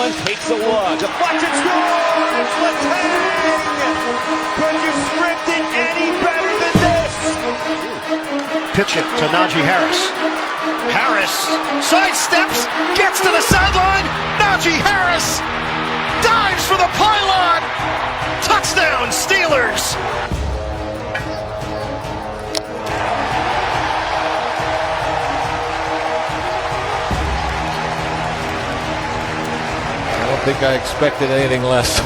one takes a look. Deflection scores! Letang! Could you script it any better than this? Pitch it to Najee Harris. Harris sidesteps, gets to the sideline. Najee Harris dives for the pylon. Touchdown, Steelers. I don't think I expected anything less.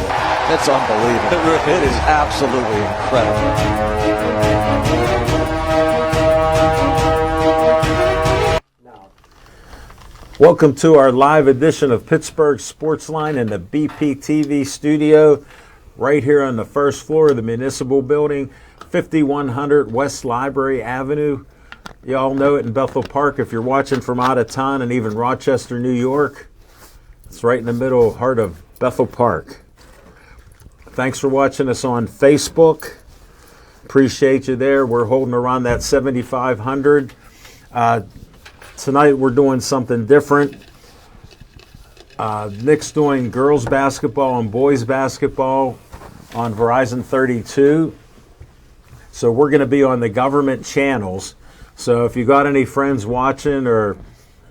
That's unbelievable. It is absolutely incredible. Welcome to our live edition of Pittsburgh Sportsline in the BPTV studio, right here on the first floor of the municipal building, 5100 West Library Avenue. You all know it in Bethel Park if you're watching from out of town, and even Rochester, New York. It's right in the middle heart of Bethel Park. Thanks for watching us on Facebook. Appreciate you there. We're holding around that 7,500. Tonight we're doing something different. Nick's doing girls basketball and boys basketball on Verizon 32. So we're going to be on the government channels. So if you got any friends watching or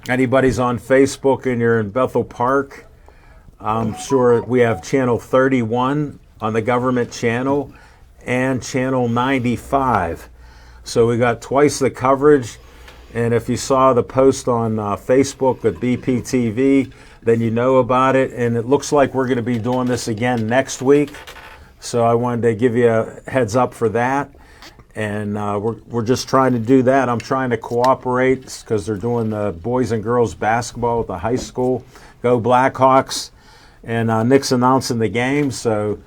anybody's on Facebook and you're in Bethel Park, I'm sure we have channel 31 on the government channel and channel 95. So we got twice the coverage. And if you saw the post on Facebook with BPTV, then you know about it. And it looks like we're going to be doing this again next week. So I wanted to give you a heads up for that. And we're just trying to do that. I'm trying to cooperate because they're doing the boys and girls basketball at the high school. Go Blackhawks. And Nick's announcing the game. So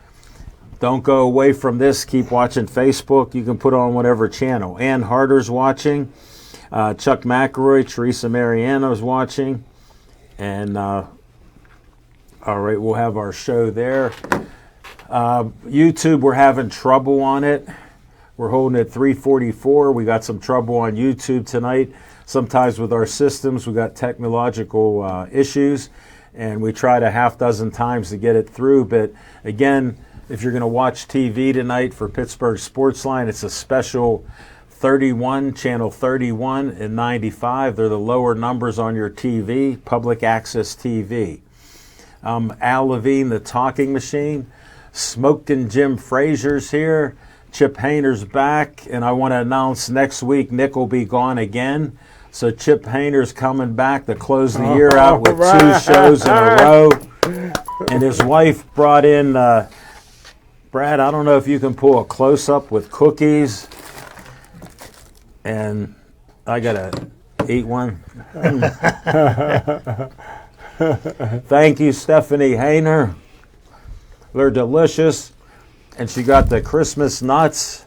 don't go away from this. Keep watching Facebook. You can put on whatever channel. Ann Harder's watching. Chuck McElroy, Teresa Mariano is watching. And, all right, we'll have our show there. YouTube, we're having trouble on it. We're holding at 344. We got some trouble on YouTube tonight. Sometimes with our systems, we got technological issues. And we tried a half dozen times to get it through. But, again, if you're going to watch TV tonight for Pittsburgh Sportsline, it's a special 31, channel 31 and 95. They're the lower numbers on your TV, public access TV. Al Levine, the talking machine. Smoking Jim Frazier's here. Chip Hayner's back. And I want to announce next week Nick will be gone again. So Chip Hayner's coming back to close the year out with 2 shows in a row. And his wife brought in, Brad, I don't know if you can pull a close-up with cookies. And I gotta eat one. Thank you, Stephanie Hayner. They're delicious. And she got the Christmas nuts.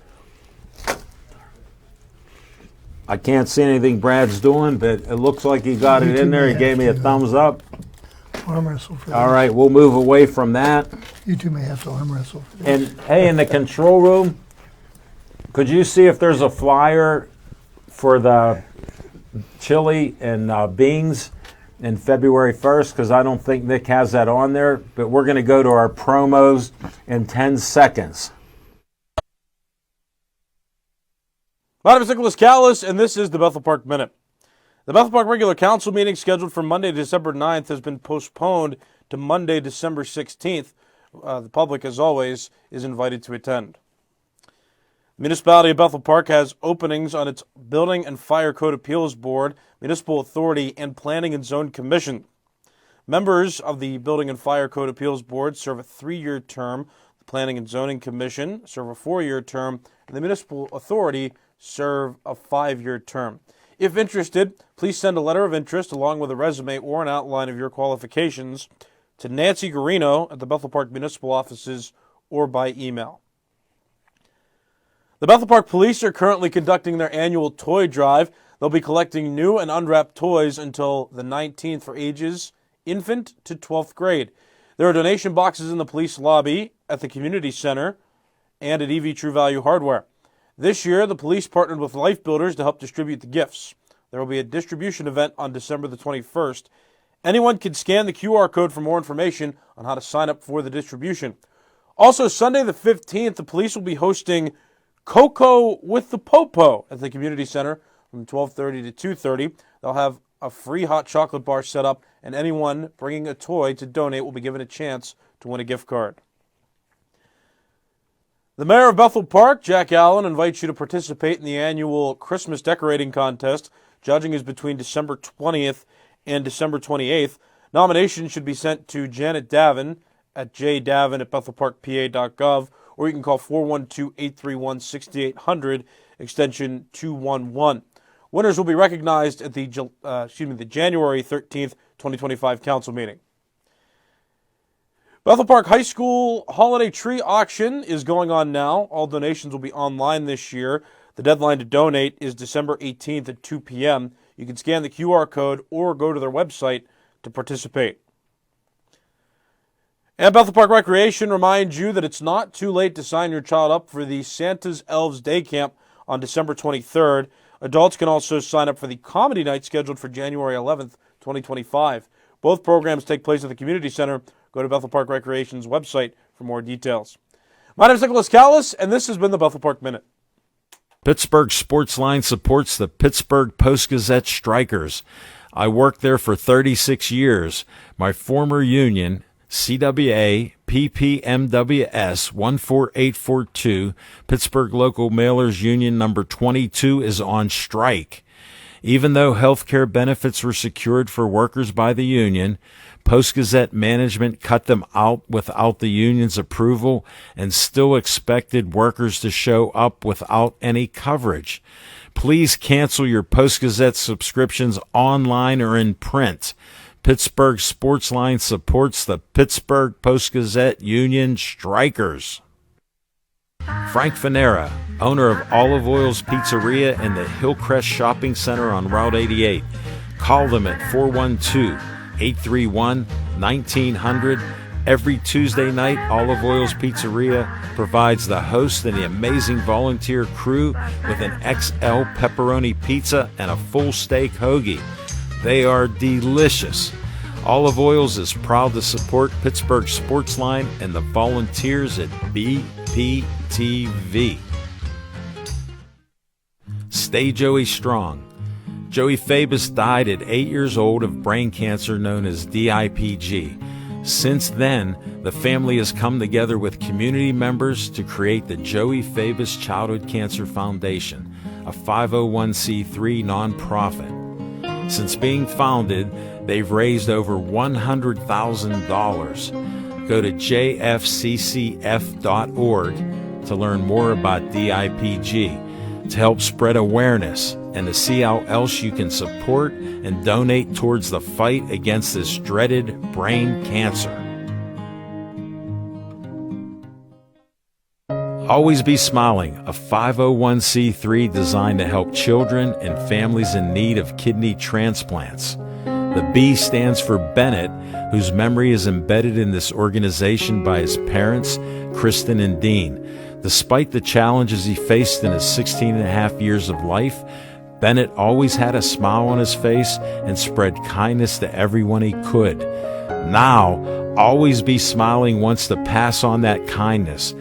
I can't see anything Brad's doing, but it looks like he got it in there. He gave me a thumbs up. Arm wrestle for All right, we'll move away from that. You two may have to arm wrestle for this. And hey, in the control room, could you see if there's a flyer for the chili and beans in February 1st? Because I don't think Nick has that on there. But we're going to go to our promos in 10 seconds. My name is Nicholas Callis, and this is the Bethel Park Minute. The Bethel Park regular council meeting scheduled for Monday, December 9th has been postponed to Monday, December 16th. The public, as always, is invited to attend. The municipality of Bethel Park has openings on its Building and Fire Code Appeals Board, Municipal Authority, and Planning and Zone Commission. Members of the Building and Fire Code Appeals Board serve a 3-year term. The Planning and Zoning Commission serve a 4-year term. And the Municipal Authority serve a 5-year term. If interested, please send a letter of interest along with a resume or an outline of your qualifications to Nancy Garino at the Bethel Park Municipal Offices or by email. The Bethel Park Police are currently conducting their annual toy drive. They'll be collecting new and unwrapped toys until the 19th for ages infant to 12th grade. There are donation boxes in the police lobby, at the community center, and at EV True Value Hardware. This year, the police partnered with Life Builders to help distribute the gifts. There will be a distribution event on December the 21st Anyone can scan the QR code for more information on how to sign up for the distribution. Also, Sunday the 15th, the police will be hosting Cocoa with the Popo at the community center from 12:30 to 2:30. They'll have a free hot chocolate bar set up, and anyone bringing a toy to donate will be given a chance to win a gift card. The mayor of Bethel Park, Jack Allen, invites you to participate in the annual Christmas decorating contest. Judging is between December 20th and December 28th. Nominations should be sent to Janet Davin at jdavin@bethelparkpa.gov, or you can call 412-831-6800, extension 211. Winners will be recognized at the January 13th, 2025 council meeting. Bethel Park High School holiday tree auction is going on now. All donations will be online this year. The deadline to donate is December 18th at 2 p.m. You can scan the QR code or go to their website to participate. And Bethel Park Recreation reminds you that it's not too late to sign your child up for the Santa's Elves Day Camp on December 23rd. Adults can also sign up for the comedy night scheduled for January 11th, 2025. Both programs take place at the community center. Go to Bethel Park Recreation's website for more details. My name is Nicholas Callis, and this has been the Bethel Park Minute. Pittsburgh Sportsline supports the Pittsburgh Post-Gazette Strikers. I worked there for 36 years. My former union, CWA PPMWS 14842, Pittsburgh Local Mailers Union number 22, is on strike. Even though health care benefits were secured for workers by the union, Post-Gazette management cut them out without the union's approval and still expected workers to show up without any coverage. Please cancel your Post-Gazette subscriptions online or in print. Pittsburgh Sportsline supports the Pittsburgh Post-Gazette Union Strikers. Frank Fanera, owner of Olive Oil's Pizzeria and the Hillcrest Shopping Center on Route 88. Call them at 412-831-1900. Every Tuesday night, Olive Oil's Pizzeria provides the host and the amazing volunteer crew with an XL pepperoni pizza and a full steak hoagie. They are delicious. Olive Oils is proud to support Pittsburgh Sportsline and the volunteers at BPTV. Stay Joey strong. Joey Fabus died at 8 years old of brain cancer known as DIPG. Since then, the family has come together with community members to create the Joey Fabus Childhood Cancer Foundation, a 501c3 nonprofit. Since being founded, they've raised over $100,000. Go to jfccf.org to learn more about DIPG, to help spread awareness, and to see how else you can support and donate towards the fight against this dreaded brain cancer. Always Be Smiling, a 501c3 designed to help children and families in need of kidney transplants. The B stands for Bennett, whose memory is embedded in this organization by his parents, Kristen and Dean. Despite the challenges he faced in his 16 and a half years of life, Bennett always had a smile on his face and spread kindness to everyone he could. Now, Always Be Smiling wants to pass on that kindness.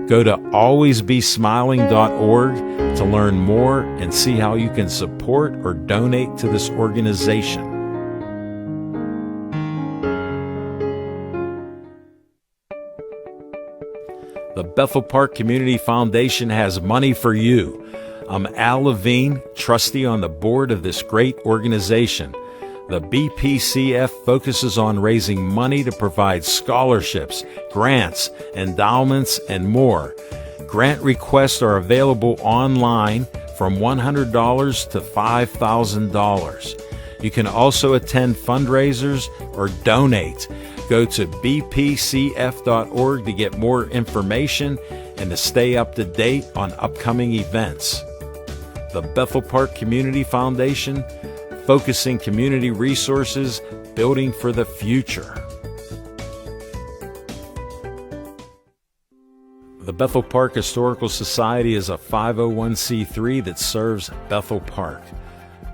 Go to alwaysbesmiling.org to learn more and see how you can support or donate to this organization. The Bethel Park Community Foundation has money for you. I'm Al Levine, trustee on the board of this great organization. The BPCF focuses on raising money to provide scholarships, grants, endowments, and more. Grant requests are available online from $100 to $5,000. You can also attend fundraisers or donate. Go to bpcf.org to get more information and to stay up to date on upcoming events. The Bethel Park Community Foundation, focusing community resources, building for the future. The Bethel Park Historical Society is a 501c3 that serves Bethel Park.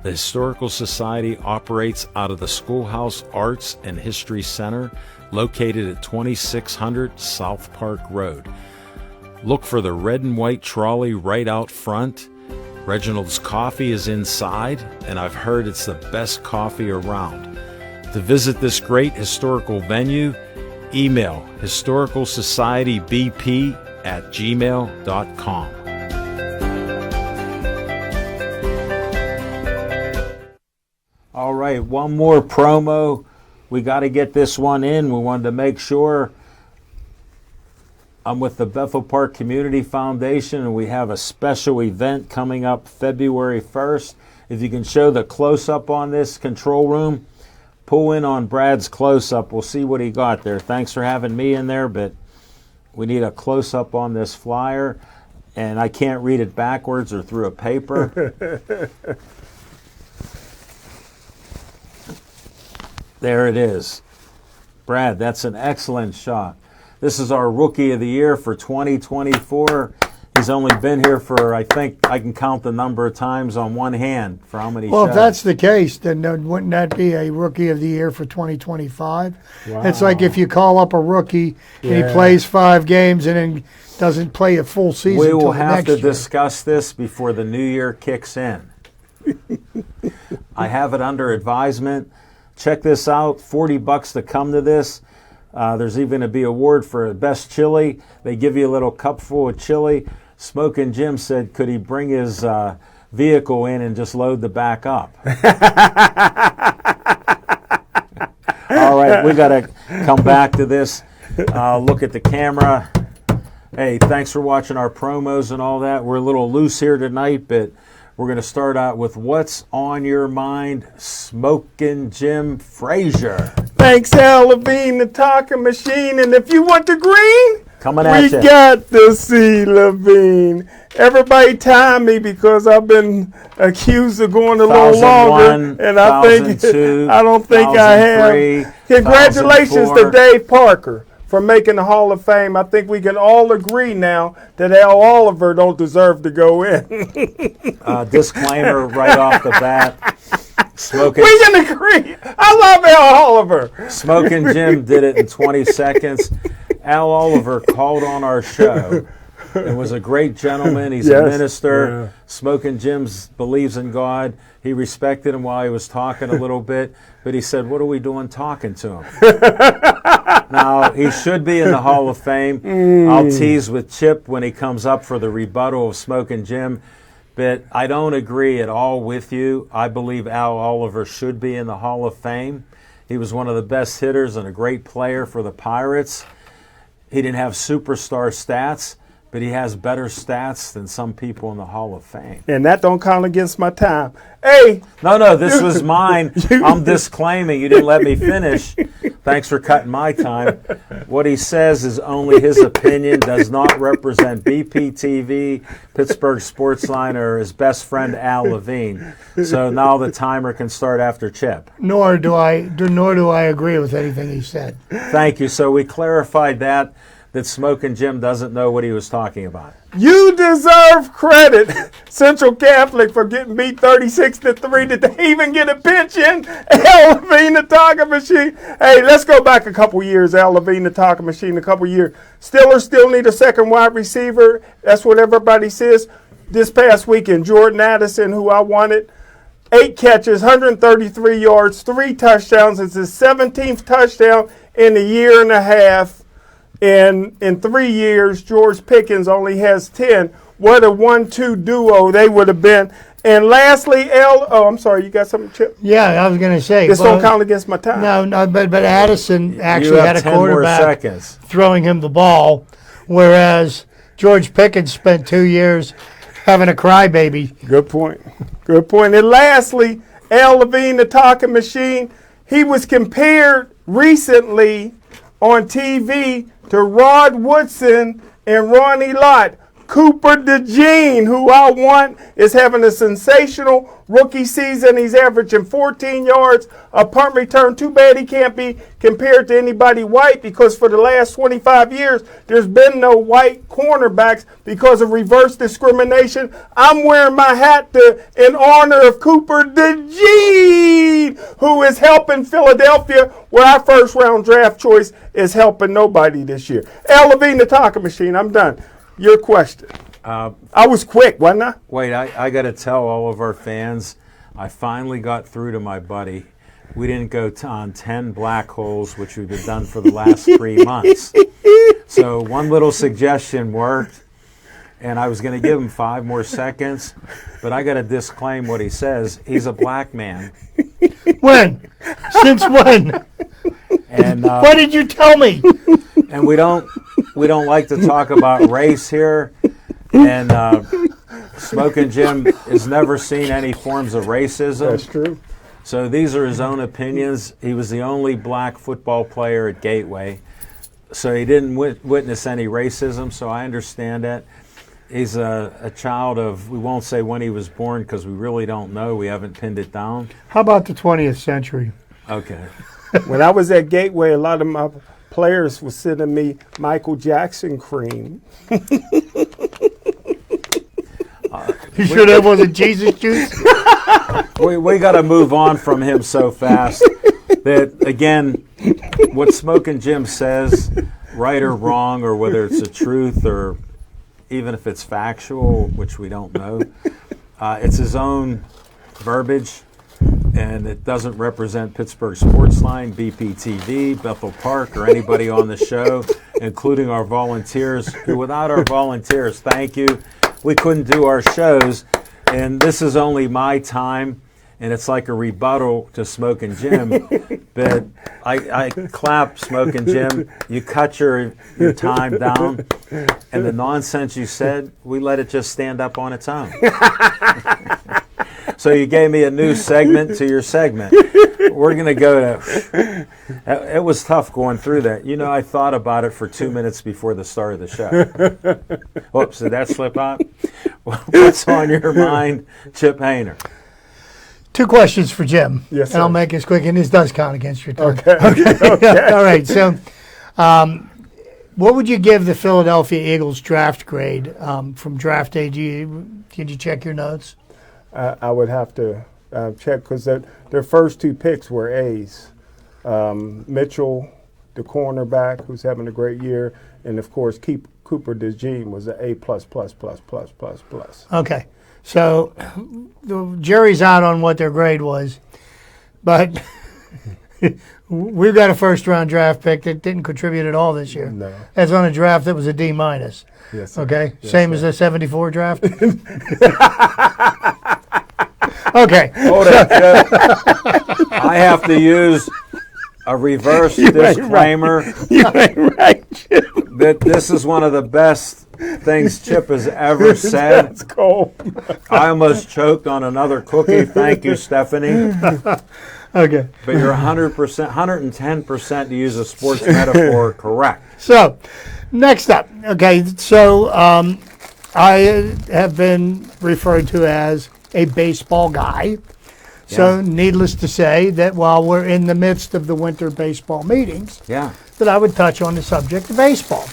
The Historical Society operates out of the Schoolhouse Arts and History Center, located at 2600 South Park Road. Look for the red and white trolley right out front. Reginald's Coffee is inside, and I've heard it's the best coffee around. To visit this great historical venue, email historicalsocietybp@gmail.com. All right, one more promo. We got to get this one in. We wanted to make sure. I'm with the Bethel Park Community Foundation, and we have a special event coming up February 1st. If you can show the close-up on this control room, pull in on Brad's close-up. We'll see what he got there. Thanks for having me in there, but we need a close-up on this flyer, and I can't read it backwards or through a paper. There it is. Brad, that's an excellent shot. This is our Rookie of the Year for 2024. He's only been here for, I think, I can count the number of times on one hand for how many Well, shows. if that's the case, then wouldn't that be a Rookie of the Year for 2025? Wow. It's like if you call up a rookie and he plays 5 games and then doesn't play a full season. We will till have next to year. discuss this before the new year kicks in. I have it under advisement. Check this out, $40 to come to this. There's even to be an award for best chili. They give you a little cup full of chili. Smokin' Jim said, could he bring his vehicle in and just load the back up? All right, we got to come back to this. Look at the camera. Hey, thanks for watching our promos and all that. We're a little loose here tonight, but we're going to start out with What's on Your Mind, Smokin' Jim Frazier. Thanks, Al Levine, the talking machine. And if you want the green, Coming at we you. got the C. Levine. Everybody time me because I've been accused of going a little 1001, longer, and I think 1002, I don't think I 1003, have. Congratulations 1004. to Dave Parker for making the Hall of Fame. I think we can all agree now that Al Oliver don't deserve to go in. Disclaimer right off the bat. Smoking We can agree. I love Al Oliver. Smokin' Jim did it in 20 seconds. Al Oliver called on our show. and was a great gentleman. He's a minister. Yeah. Smokin' Jim believes in God. He respected him while he was talking a little bit, but he said, what are we doing talking to him? Now, he should be in the Hall of Fame. I'll tease with Chip when he comes up for the rebuttal of Smokin' Jim, but I don't agree at all with you. I believe Al Oliver should be in the Hall of Fame. He was one of the best hitters and a great player for the Pirates. He didn't have superstar stats, but he has better stats than some people in the Hall of Fame. And that don't count against my time. Hey! No, this was mine. I'm disclaiming. You didn't let me finish. Thanks for cutting my time. What he says is only his opinion, does not represent BPTV, Pittsburgh Sportsline, or his best friend Al Levine. So now the timer can start after Chip. Nor do I agree with anything he said. Thank you. So we clarified that Smokin' Jim doesn't know what he was talking about. You deserve credit, Central Catholic, for getting beat 36-3. Did they even get a pitch in? Al Levine, the talking machine. Hey, let's go back a couple years. Al Levine, the talking machine, a couple years. Steelers still need a second wide receiver. That's what everybody says. This past weekend, Jordan Addison, who I wanted, 8 catches, 133 yards, 3 touchdowns. It's his 17th touchdown in a year and a half. And in 3 years, George Pickens only has 10. What a 1-2 duo they would have been. And lastly, I'm sorry, you got something, Chip? Yeah, I was going to say. This don't count against my time. No, but Addison actually had a 10 more quarterback seconds. throwing him the ball, whereas George Pickens spent 2 years having a crybaby. Good point. Good point. And lastly, Al Levine, the talking machine, he was compared recently on TV to Rod Woodson and Ronnie Lott. Cooper DeJean, who I want, is having a sensational rookie season. He's averaging 14 yards a punt return. Too bad he can't be compared to anybody white, because for the last 25 years, there's been no white cornerbacks because of reverse discrimination. I'm wearing my hat in honor of Cooper DeJean, who is helping Philadelphia, where our first-round draft choice is helping nobody this year. Al Levine, the talking machine, I'm done. Your question. I was quick, wasn't I? Wait, I got to tell all of our fans, I finally got through to my buddy. We didn't go on 10 black holes, which we've been done for the last 3 months. So one little suggestion worked, and I was going to give him 5 more seconds, but I got to disclaim what he says. He's a black man. When? Since when? And Why did you tell me? And we don't like to talk about race here. And Smoking Jim has never seen any forms of racism. That's true. So these are his own opinions. He was the only black football player at Gateway. So he didn't witness any racism, so I understand that. He's a child of, we won't say when he was born because we really don't know. We haven't pinned it down. How about the 20th century? Okay. When I was at Gateway, a lot of my players were sending me Michael Jackson cream. You sure that wasn't Jesus juice? We got to move on from him so fast that, again, what Smoking Jim says, right or wrong, or whether it's the truth or even if it's factual, which we don't know, it's his own verbiage, and it doesn't represent Pittsburgh Sportsline, BPTV, Bethel Park, or anybody on the show, including our volunteers, who without our volunteers, thank you, we couldn't do our shows. And this is only my time, and it's like a rebuttal to Smoking Jim. But I clap Smoking Jim. You cut your time down, and the nonsense you said, we let it just stand up on its own. So you gave me a new segment to your segment. We're going to go to, it was tough going through that. You know, I thought about it for 2 minutes before the start of the show. Whoops, did that slip out? What's on your mind, Chip Hayner? 2 questions for Jim. Yes, sir. And I'll make this quick, and this does count against your time. Okay. All right, so what would you give the Philadelphia Eagles draft grade from draft day? Did you check your notes? I would have to check, because their first 2 picks were A's. Mitchell, the cornerback, who's having a great year, and of course Cooper DeJean was an A+++++++. Okay, so the jury's out on what their grade was, but we've got a first-round draft pick that didn't contribute at all this year. No. That's on a draft that was a D-. Yes, sir. Okay, Yes, same sir. as the '74 draft. Okay. Hold it, Chip. I have to use a reverse disclaimer You ain't right, Chip. that this is one of the best things Chip has ever said. That's cold. I almost choked on another cookie. Thank you, Stephanie. Okay. But you're 100%, 110% to use a sports metaphor correct. So, next up. Okay, so I have been referred to as a baseball guy. So, needless to say that while we're in the midst of the winter baseball meetings, Yeah. that I would touch on the subject of baseball.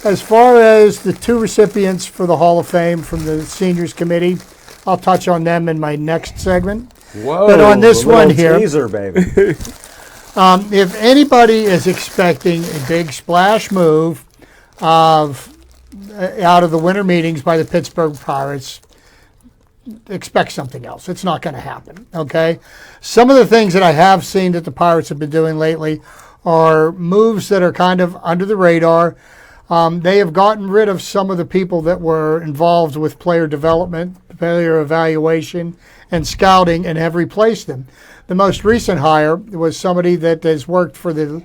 As far as the 2 recipients for the Hall of Fame from the Seniors Committee, I'll touch on them in my next segment. Whoa. But on this a little one here- teaser, baby. If anybody is expecting a big splash move of out of the winter meetings by the Pittsburgh Pirates, expect something else. It's not going to happen, okay? Some of the things that I have seen that the Pirates have been doing lately are moves that are kind of under the radar. They have gotten rid of some of the people that were involved with player development, player evaluation, and scouting, and have replaced them. The most recent hire was somebody that has worked for the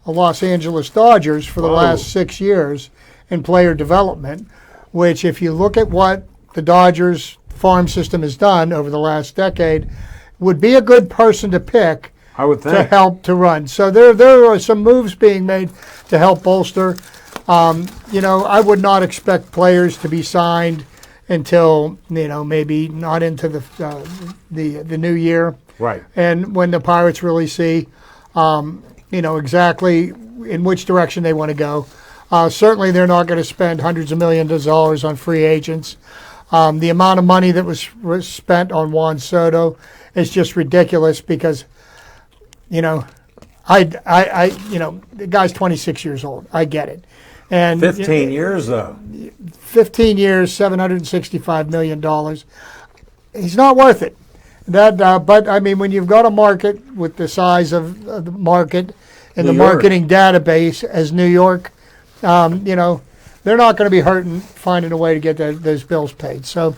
Los Angeles Dodgers for the last 6 years in player development, which if you look at what the Dodgers farm system has done over the last decade, would be a good person to pick I would to think. help to run. So there are some moves being made to help bolster I would not expect players to be signed until maybe not into the new year. Right. And when the Pirates really see, exactly in which direction they want to go. Certainly, they're not going to spend hundreds of millions of dollars on free agents. The amount of money that was spent on Juan Soto is just ridiculous because, the guy's 26 years old. I get it. And 15 years, though. 15 years, $765 million. He's not worth it. But I mean, when you've got a market with the size of the market and the marketing database as New York, they're not going to be hurting finding a way to get those bills paid. So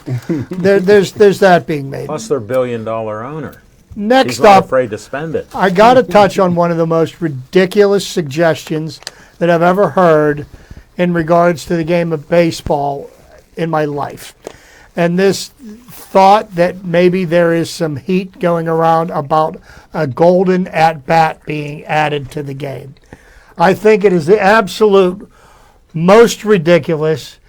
there's that being made. Plus, they're $1 billion owner. Next He's not up, afraid to spend it. I got to touch on one of the most ridiculous suggestions that I've ever heard in regards to the game of baseball in my life. And this thought that maybe there is some heat going around about a golden at-bat being added to the game. I think it is the absolute most ridiculous.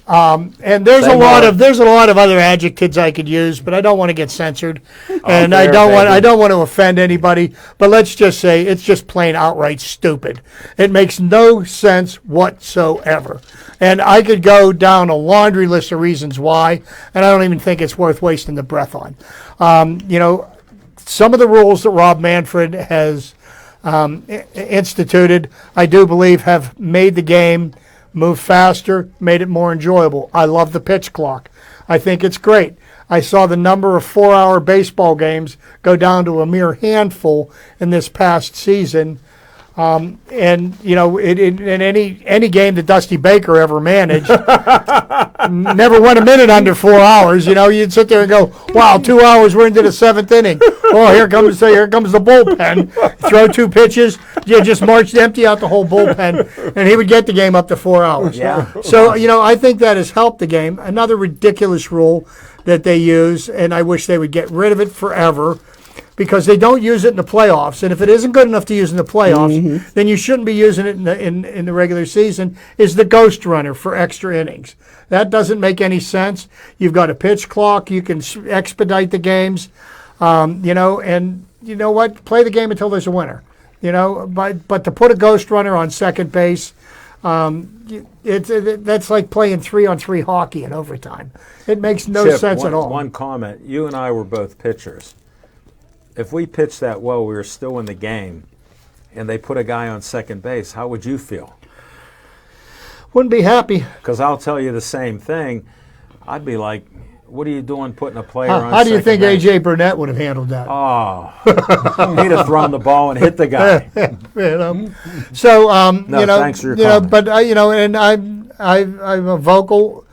And there's a lot of other adjectives I could use, but I don't want to get censored, and I don't want to offend anybody. But let's just say it's just plain outright stupid. It makes no sense whatsoever, and I could go down a laundry list of reasons why, and I don't even think it's worth wasting the breath on. Some of the rules that Rob Manfred has instituted, I do believe, have made the game move faster, made it more enjoyable. I love the pitch clock. I think it's great. I saw the number of 4-hour baseball games go down to a mere handful in this past season. In any game that Dusty Baker ever managed, never went a minute under 4 hours. You'd sit there and go, "Wow, 2 hours, we're into the 7th inning. Oh, here comes the bullpen. Throw 2 pitches, you just marched empty out the whole bullpen, and he would get the game up to 4 hours." Yeah. So I think that has helped the game. Another ridiculous rule that they use, and I wish they would get rid of it forever, because they don't use it in the playoffs. And if it isn't good enough to use in the playoffs, then you shouldn't be using it in the regular season, is the ghost runner for extra innings. That doesn't make any sense. You've got a pitch clock. You can expedite the games, and you know what? Play the game until there's a winner. But to put a ghost runner on second base, that's like playing 3-on-3 hockey in overtime. It makes no sense at all. One comment. You and I were both pitchers. If we pitched that well, we were still in the game, and they put a guy on second base, how would you feel? Wouldn't be happy. Because I'll tell you the same thing. I'd be like, what are you doing putting a player on second base? How do you think A.J. Burnett would have handled that? Oh, he'd have thrown the ball and hit the guy. So, thanks for your comment. But and I'm a vocal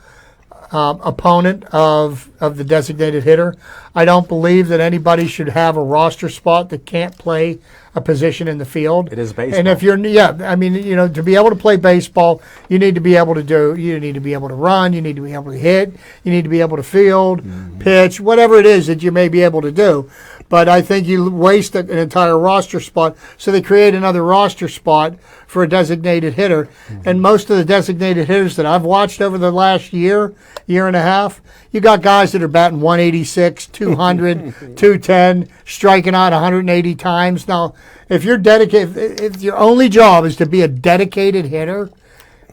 opponent of the designated hitter. I don't believe that anybody should have a roster spot that can't play a position in the field. It is baseball. And if you're, to be able to play baseball, you need to be able to run, you need to be able to hit, you need to be able to field, pitch, whatever it is that you may be able to do. But I think you waste an entire roster spot, so they create another roster spot for a designated hitter. And most of the designated hitters that I've watched over the last year and a half, you got guys that are batting 186, 200, 210, striking out 180 times. Now, if you're dedicated, if your only job is to be a dedicated hitter,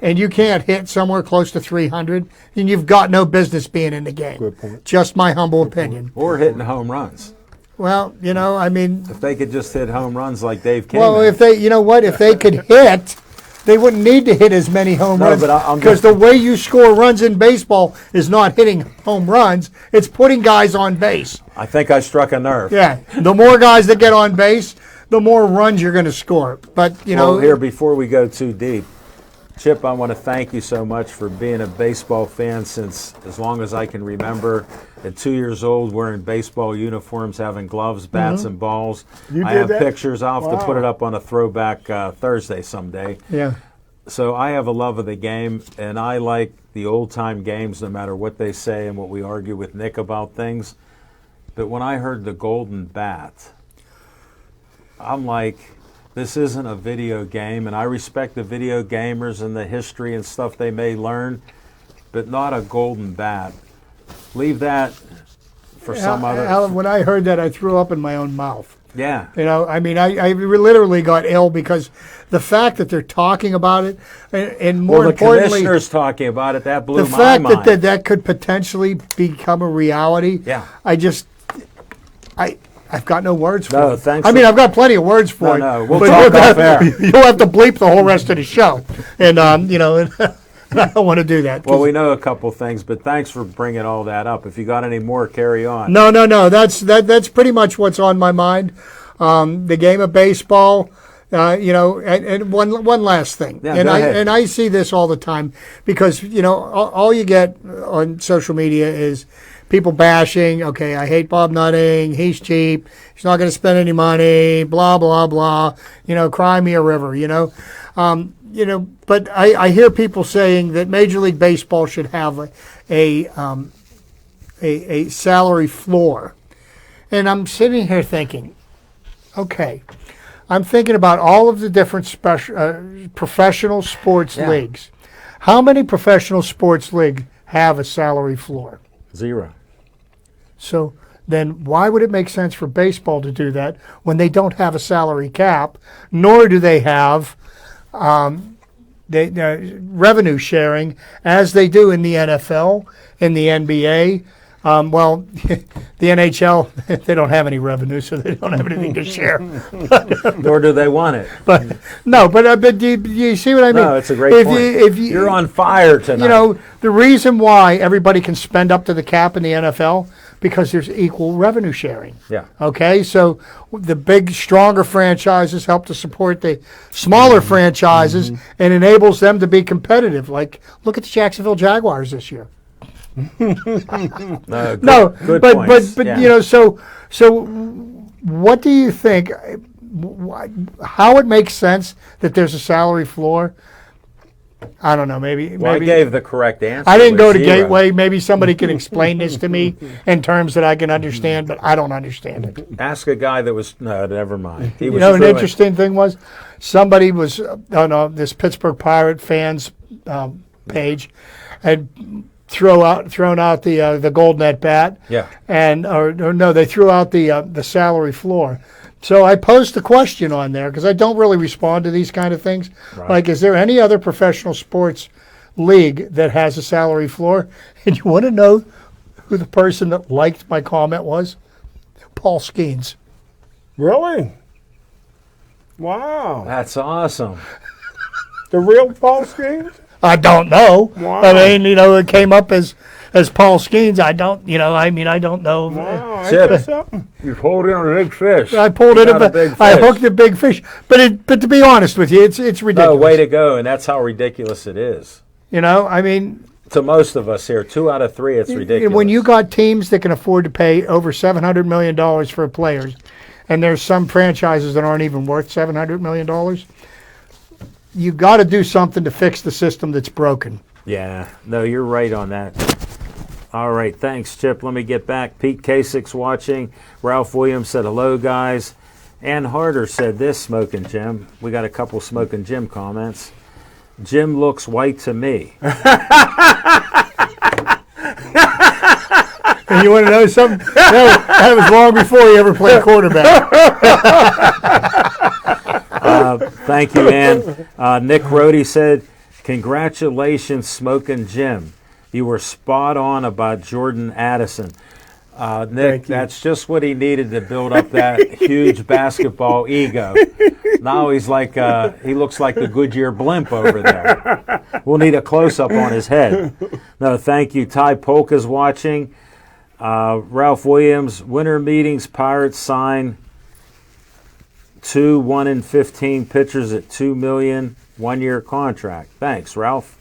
and you can't hit somewhere close to 300, then you've got no business being in the game. Good point. Just my humble opinion. Or hitting home runs. Well, If they could just hit home runs like Dave King. well, if they could hit, they wouldn't need to hit as many home runs. Because the way you score runs in baseball is not hitting home runs, it's putting guys on base. I think I struck a nerve. Yeah, the more guys that get on base, the more runs you're going to score. But, Well, here, before we go too deep, Chip, I want to thank you so much for being a baseball fan since as long as I can remember. At 2 years old, wearing baseball uniforms, having gloves, bats, and balls. I have pictures. I'll have to put it up on a throwback Thursday someday. Yeah. So I have a love of the game, and I like the old-time games no matter what they say and what we argue with Nick about things. But when I heard the golden bat, I'm like, This isn't a video game, and I respect the video gamers and the history and stuff they may learn, but not a golden bat. Leave that for some other. Alan, when I heard that, I threw up in my own mouth. Yeah. You know, I mean, I literally got ill because the fact that they're talking about it, and more Well, the importantly, commissioner's talking about it. That blew the my fact mind. that could potentially become a reality. Yeah. I've got no words for No, it. thanks I mean, for- I've got plenty of words for it. No, we'll but talk you'll off have, air. you'll have to bleep the whole rest of the show, and you know, I don't want to do that. Well, we know a couple things, but thanks for bringing all that up. If you got any more, carry on. No. That's pretty much what's on my mind. The game of baseball. You know, and one last thing, Yeah, and go ahead. I see this all the time because you know all you get on social media is people bashing. Okay, I hate Bob Nutting. He's cheap. He's not going to spend any money. Blah blah blah. You know, cry me a river. You know, But I hear people saying that Major League Baseball should have a salary floor, and I'm sitting here thinking, okay. I'm thinking about all of the different professional sports leagues. How many professional sports leagues have a salary floor? 0. So then why would it make sense for baseball to do that when they don't have a salary cap, nor do they have revenue sharing as they do in the NFL, in the NBA? Well, the NHL, they don't have any revenue, so they don't have anything to share. Nor do they want it. But do you see what I mean? No, it's a great point. You're on fire tonight. You know, the reason why everybody can spend up to the cap in the NFL, because there's equal revenue sharing. Yeah. Okay, so the big, stronger franchises help to support the smaller franchises and enables them to be competitive. Like, look at the Jacksonville Jaguars this year. Good but points. Yeah. you know, so what do you think? How it makes sense that there's a salary floor? I don't know. Maybe I gave the correct answer. I didn't with go to 0. Gateway. Maybe somebody can explain this to me in terms that I can understand, but I don't understand it. Ask a guy that was. No, never mind. He You was know, an fluent. interesting thing was somebody was on this Pittsburgh Pirate fans page had thrown out the gold net bat. Yeah. And or no, they threw out the salary floor. So I posed the question on there because I don't really respond to these kind of things. Right. Like, is there any other professional sports league that has a salary floor? And you want to know who the person that liked my comment was? Paul Skeens. Really? Wow. That's awesome. The real Paul Skeens? I don't know. Wow. I mean, you know, it came up as Paul Skeens. I don't know. Wow, ain't Chip. that something? You're holding on a big fish. I pulled it Got a up. big I fish. hooked a big fish. But to be honest with you, it's ridiculous. No, way to go, and that's how ridiculous it is. You know, I mean, To most of us here, 2 out of 3, it's ridiculous. when you got teams that can afford to pay over $700 million for players, and there's some franchises that aren't even worth $700 million, you got to do something to fix the system that's broken. Yeah, no, you're right on that. All right, thanks, Chip. Let me get back. Pete Kasich's watching. Ralph Williams said hello, guys. Ann Harder said this, Smoking Jim. We got a couple Smoking Jim comments. Jim looks white to me. And you want to know something? That was long before he ever played quarterback. Thank you, Ann. Nick Rohde said, congratulations, Smoking Jim. You were spot on about Jordan Addison. Nick, that's just what he needed to build up that huge basketball ego. Now he's like, he looks like the Goodyear blimp over there. We'll need a close-up on his head. No, thank you. Ty Polka's watching. Ralph Williams, winter meetings, Pirates sign 2 1-15 pitchers at $2 million, 1-year contract. Thanks, Ralph.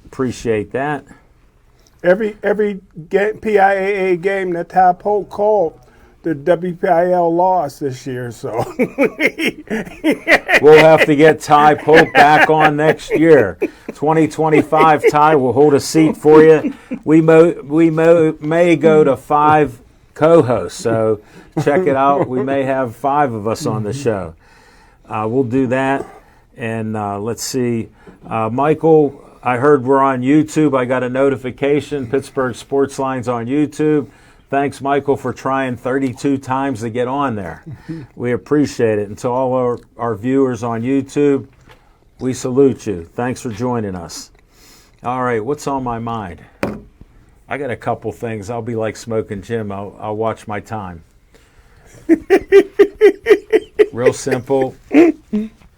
Appreciate that. Every PIAA game that Ty Polk called, the WPIL lost this year, so. We'll have to get Ty Polk back on next year. 2025, Ty will hold a seat for you. We may go to 5 co-hosts, so check it out. We may have 5 of us on the show. We'll do that. And let's see. Michael, I heard we're on YouTube. I got a notification. Pittsburgh Sportsline's on YouTube. Thanks, Michael, for trying 32 times to get on there. We appreciate it. And to all our viewers on YouTube, we salute you. Thanks for joining us. All right, what's on my mind? I got a couple things. I'll be like Smoking Jim. I'll watch my time. Real simple.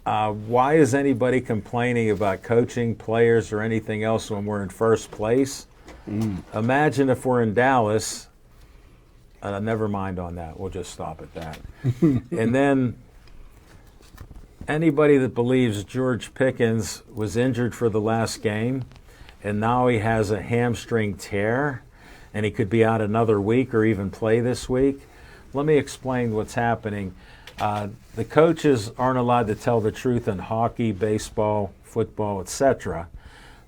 Why is anybody complaining about coaching, players, or anything else when we're in first place? Imagine if we're in Dallas. Never mind on that. We'll just stop at that. And then anybody that believes George Pickens was injured for the last game and now he has a hamstring tear and he could be out another week or even play this week, let me explain what's happening. The coaches aren't allowed to tell the truth in hockey, baseball, football, etc.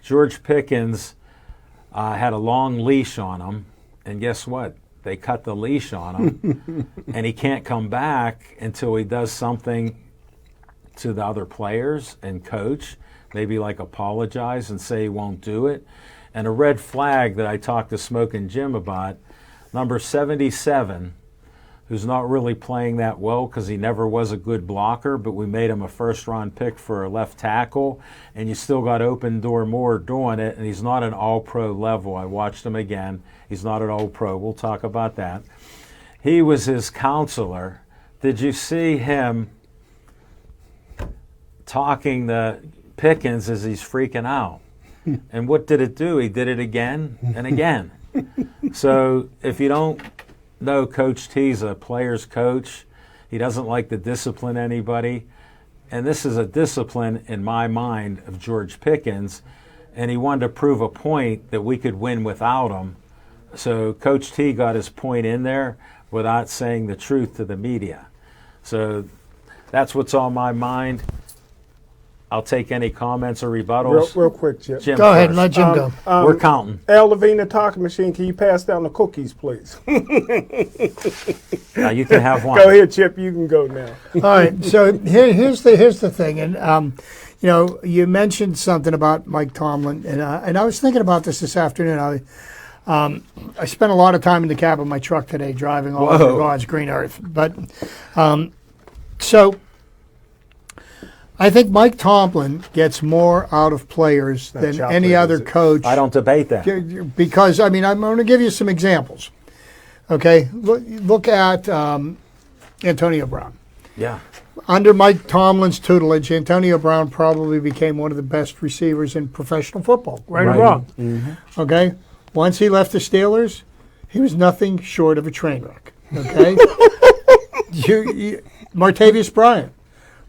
George Pickens had a long leash on him, and guess what? They cut the leash on him, and he can't come back until he does something to the other players and coach, maybe like apologize and say he won't do it. And a red flag that I talked to Smoking Jim about, number 77, who's not really playing that well because he never was a good blocker, but we made him a first-round pick for a left tackle, and you still got Open Door Moore doing it, and he's not an all-pro level. I watched him again. He's not an all-pro. We'll talk about that. He was his counselor. Did you see him talking to Pickens as he's freaking out? And what did it do? He did it again and again. So if you don't know Coach T's a player's coach, he doesn't like to discipline anybody. And this is a discipline, in my mind, of George Pickens. And he wanted to prove a point that we could win without him. So Coach T got his point in there without saying the truth to the media. So that's what's on my mind. I'll take any comments or rebuttals. Real quick, Jim. Go ahead and let Jim go. We're counting. Al Levine, the talking machine, can you pass down the cookies, please? Now you can have one. Go ahead, Chip. You can go now. All right. So here's the thing, and you mentioned something about Mike Tomlin, and I was thinking about this afternoon. I spent a lot of time in the cab of my truck today driving all over God's green earth, but so. I think Mike Tomlin gets more out of players than any other coach. I don't debate that. Because, I'm going to give you some examples. Okay? Look at Antonio Brown. Yeah. Under Mike Tomlin's tutelage, Antonio Brown probably became one of the best receivers in professional football. Right. Or wrong? Mm-hmm. Okay? Once he left the Steelers, he was nothing short of a train wreck. Okay? Martavis Bryant.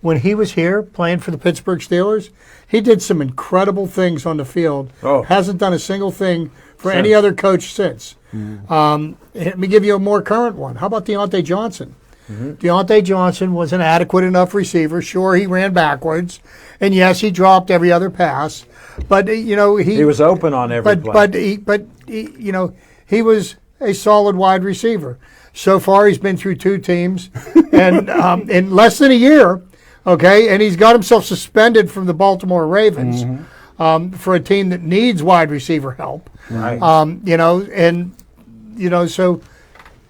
When he was here playing for the Pittsburgh Steelers, he did some incredible things on the field. Hasn't done a single thing for any other coach since. Let me give you a more current one. How about Deontay Johnson? Deontay Johnson was an adequate enough receiver. Sure, he ran backwards, and yes, he dropped every other pass. But he was open on every play. But he was a solid wide receiver. So far, he's been through two teams, and in less than a year. Okay, and he's got himself suspended from the Baltimore Ravens for a team that needs wide receiver help. Right. So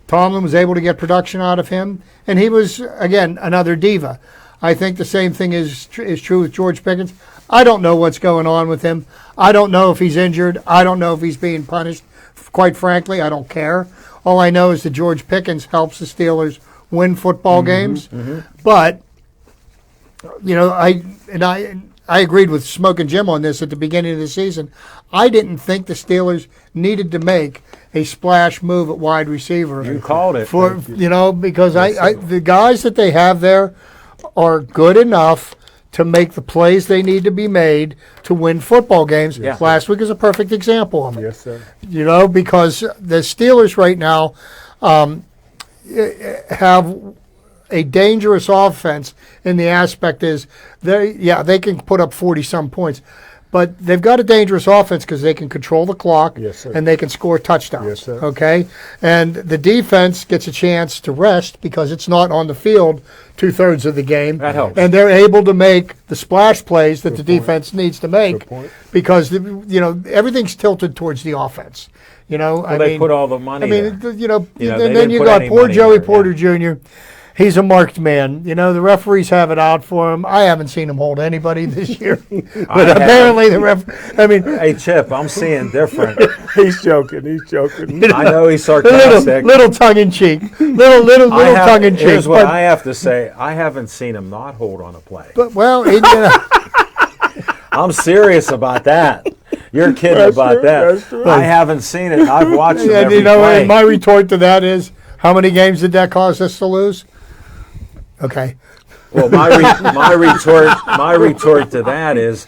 Tomlin was able to get production out of him, and he was, again, another diva. I think the same thing is true with George Pickens. I don't know what's going on with him. I don't know if he's injured. I don't know if he's being punished. Quite frankly, I don't care. All I know is that George Pickens helps the Steelers win football games, but I agreed with Smoking Jim on this at the beginning of the season. I didn't think the Steelers needed to make a splash move at wide receiver. You called it. Because the guys that they have there are good enough to make the plays they need to be made to win football games. Yeah. Last week is a perfect example of it. Yes, sir. Because the Steelers right now have a dangerous offense, and the aspect is they can put up 40-some points, But they've got a dangerous offense because they can control the clock Yes, sir. and they can score touchdowns. Yes, sir. Okay? And the defense gets a chance to rest because it's not on the field 2/3 of the game. That helps. And they're able to make the splash plays that the defense needs to make point. because, everything's tilted towards the offense. They put all the money there. and they then didn't you put got any poor money Joey there, Porter Jr. He's a marked man. The referees have it out for him. I haven't seen him hold anybody this year, but apparently the Hey, Chip, I'm seeing different. He's joking. I know he's sarcastic. little tongue in cheek, little tongue in cheek. Here's what I have to say. I haven't seen him not hold on a play. But I'm serious about that. You're kidding That's about true, that. that's true. I haven't seen it. I've watched him and every play. and my retort to that is, how many games did that cause us to lose? Okay. Well, my retort to that is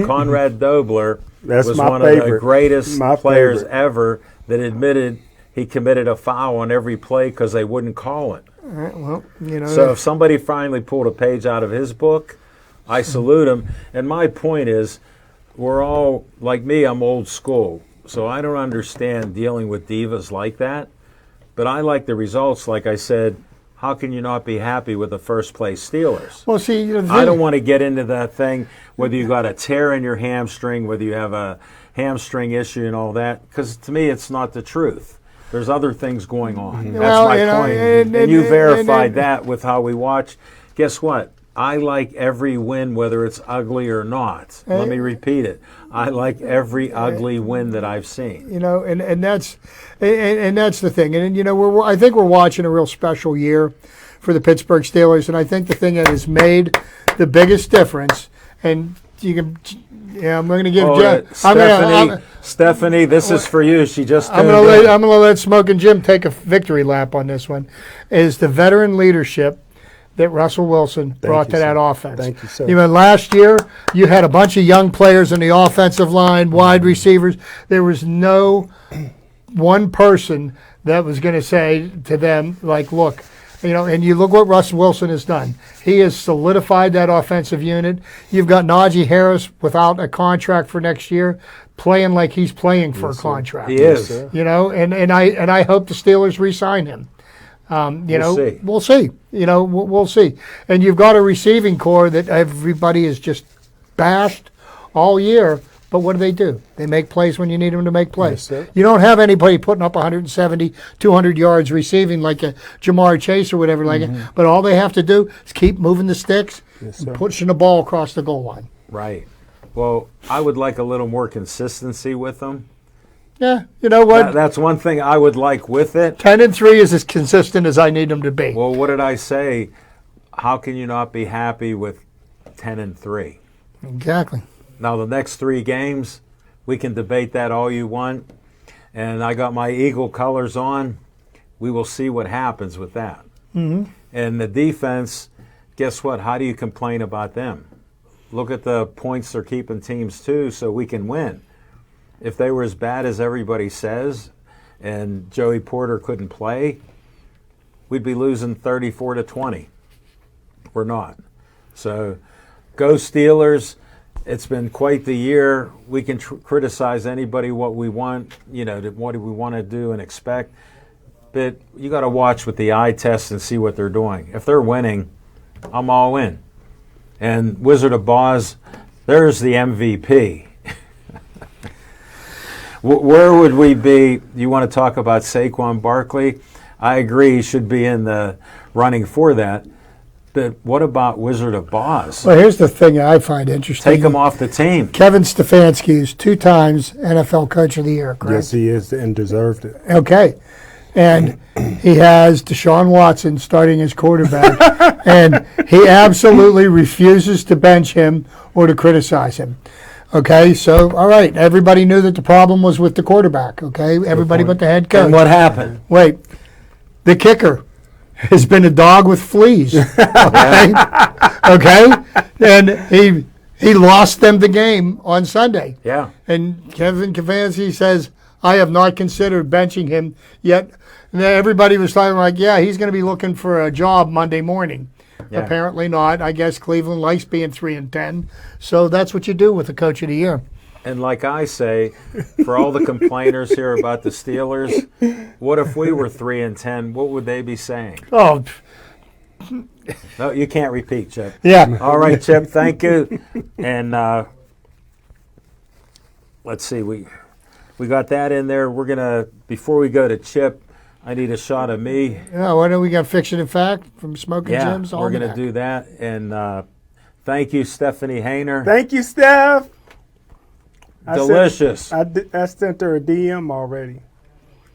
Conrad Dobler That's was my one of the favorite. greatest My players favorite. ever that admitted he committed a foul on every play because they wouldn't call it. Well, So if somebody finally pulled a page out of his book, I salute him. And my point is, we're all, like me, I'm old school. So I don't understand dealing with divas like that. But I like the results. Like I said, how can you not be happy with the first place Steelers? well, see, I don't want to get into that thing, whether you got a tear in your hamstring, whether you have a hamstring issue and all that, because to me, it's not the truth. There's other things going on. That's Well, my you know, point. and you verified that with how we watch. Guess what? I like every win, whether it's ugly or not. Let me repeat it. I like every ugly win that I've seen. and that's the thing. And I think we're watching a real special year for the Pittsburgh Steelers. And I think the thing that has made the biggest difference, and you can, I'm going to give Jim. Stephanie, this is for you. She just. I'm going to let Smoking Jim take a victory lap on this one. Is the veteran leadership that Russell Wilson brought to that offense. Thank you, sir. Last year, you had a bunch of young players in the offensive line, wide receivers. There was no one person that was going to say to them, like, look, and you look what Russell Wilson has done. He has solidified that offensive unit. You've got Najee Harris without a contract for next year, playing like he's playing for a contract. He is. And I hope the Steelers re-sign him. We'll see. We'll see. We'll see. And you've got a receiving core that everybody has just bashed all year. But what do? They make plays when you need them to make plays. Yes, sir. You don't have anybody putting up 170, 200 yards receiving like a Jamar Chase or whatever like it. But all they have to do is keep moving the sticks and pushing the ball across the goal line. Right. Well, I would like a little more consistency with them. Yeah, you know what? That's one thing I would like with it. 10-3 is as consistent as I need them to be. Well, what did I say? How can you not be happy with 10-3? Exactly. Now, the next 3 games, we can debate that all you want. And I got my Eagle colors on. We will see what happens with that. Mm-hmm. And the defense, guess what? How do you complain about them? Look at the points they're keeping teams to so we can win. If they were as bad as everybody says and Joey Porter couldn't play, we'd be losing 34-20. We're not. So go Steelers. It's been quite the year. We can criticize anybody what we want, what we want to do and expect. But you got to watch with the eye test and see what they're doing. If they're winning, I'm all in. And Wizard of Oz, there's the MVP. Where would we be? You want to talk about Saquon Barkley? I agree he should be in the running for that. But what about Wizard of Oz? Well, here's the thing I find interesting. Take him off the team. Kevin Stefanski is 2 times NFL Coach of the Year, correct? Yes, he is, and deserved it. Okay. And he has Deshaun Watson starting as quarterback, and he absolutely refuses to bench him or to criticize him. Okay, so, all right, everybody knew that the problem was with the quarterback, okay? Everybody but the head coach. And what happened? Wait, the kicker has been a dog with fleas, okay? Okay? And he lost them the game on Sunday. Yeah. And Kevin Stefanski says, I have not considered benching him yet. And then everybody was talking like, yeah, he's going to be looking for a job Monday morning. Yeah. Apparently not. I guess Cleveland likes being 3-10, so that's what you do with the Coach of the Year. And like I say, for all the complainers here about the Steelers, what if we were 3-10? What would they be saying? Oh, No, you can't repeat, Chip. yeah. All right, Chip. Thank you. And let's see, we got that in there. We're gonna, before we go to Chip, I need a shot of me. Yeah, why don't we got Fiction and Fact from Smoking Yeah, Jim's? we're gonna do that. And thank you, Stephanie Hayner. Thank you, Steph. Delicious. I sent her a DM already.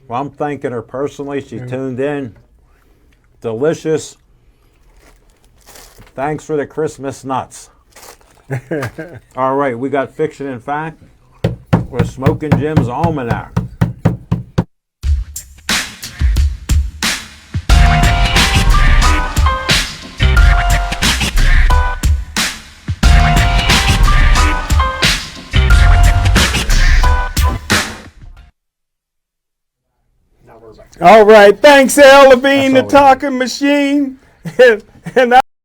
Well, I'm thanking her personally. She tuned in. Delicious. Thanks for the Christmas nuts. All right, we got Fiction and Fact. We're Smoking Jim's Almanac. All right. Thanks, Al Levine, the talking machine. And